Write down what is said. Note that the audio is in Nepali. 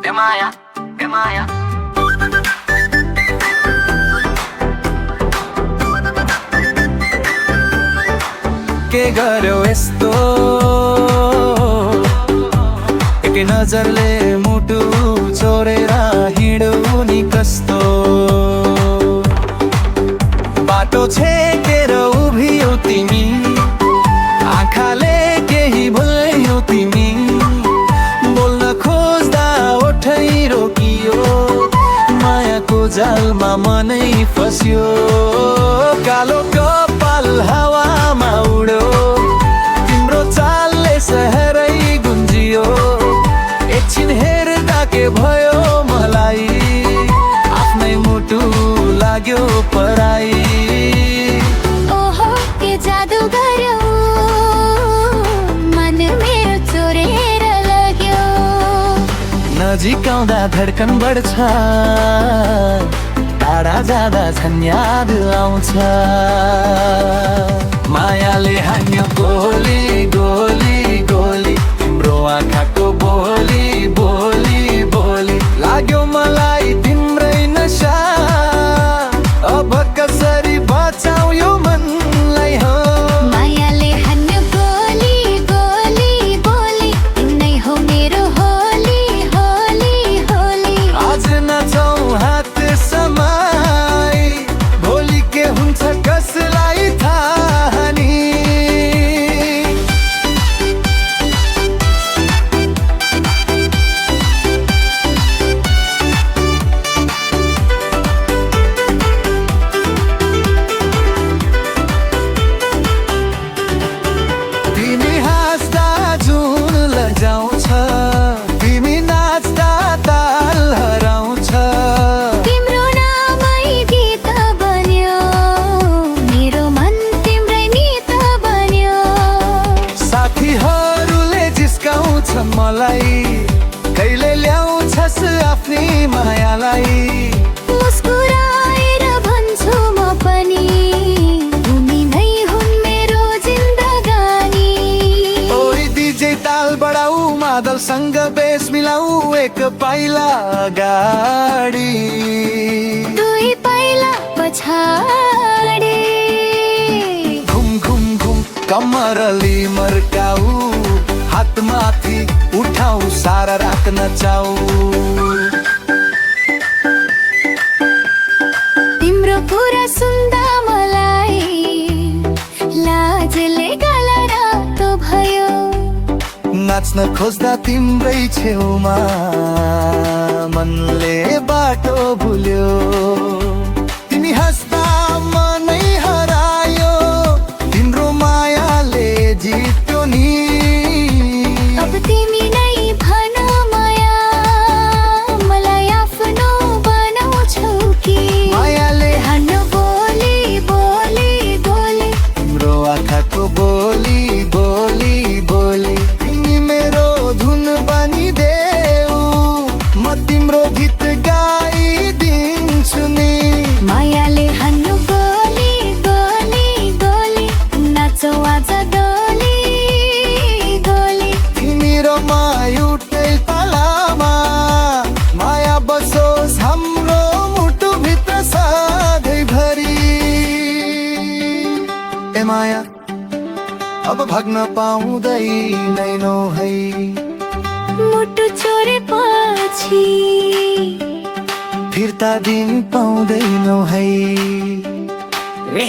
Emaya, Emaya. के गर्यो यस्तो एक नजरले मुटु छोडेर हिँड्यौ नि कस्तो बाटो छेकेर उभियौ तिमी आँखाले केही भुल्यौ तिमी बोल्न खोज्दा ओठै रोकियो मायाको जालमा मनै फस्यो कालो कपाल हावामा उड्यो तिम्रो चालले सहरै गुन्जियो एकछिन हेर्दा के भयो मलाई आफ्नै मुटु लाग्यो पराई ओहो के जादु गर्यो मन मेरो चोरेर लग्यो नजिक आउँदा धड्कन बढ्छ टाढा जाँदा झन् याद आउँछ मायाले हान्यो गोली गोली गोली तिम्रो आँखाको बोली बोली बोली लाग्यो मलाई तिम्रै नशा अब कसरी बचाऊ यो मनलाई हो मायाले हान्यो गोली गोली बोली तिमी हो मेरो होली होली होली आज नचाऊ हात समाई भोलि के हुन्छ कसलाई थाहा नि तिमी हाँस्दा जुन लजाउँछ तिमी नाच्दा ताल हराउँछ तिम्रो नामै गीत बन्यो मेरो मन तिम्रै गीत बन्यो साथीहरूले जिस्काउँछ मलाई कहिले ल्याउँछस् आफ्नै मायालाई मुस्कुराएर भन्छु म पनि तिमी नै हुन् मेरो जिन्दगानी ओइ डीजे ताल बढाऊ मादलसँग बेस मिलाऊ एक पाइला अगाडि दुई पाइला पछाडि घुम घुम घुम कमरली मर्काऊ हात माथि उठाऊ सारा रात नचाऊ तिम्रो कुरा सुन्दा मलाई लाजले गला रातो भयो नाच्न खोज्दा तिम्रै छेउमा मनले बाटो भुल्यो तिमी हाँस्दा मनै हरायो तिम्रो मायाले जित्यो नि अब तिमी नै भन माया मलाई आफ्नो बनाउँछौ कि मायाले हान्नु बोली बोली बोली तिम्रो आँखाको बोली बोली बोली तिमी मेरो धुन बनिदेऊ म तिम्रो गीत गाइदिन्छु नि मायाले हान्नु गोली गोली गोली नाचौ आज गोली गोली तिमी र म एउटै पालामा माया बसोस् हाम्रो मुटुभित्र सधैँभरि ए माया अब भाग्न पाउँदैनौ है मुटु छोडेपछि फिर्ता दिन पाउँदैनौ है रे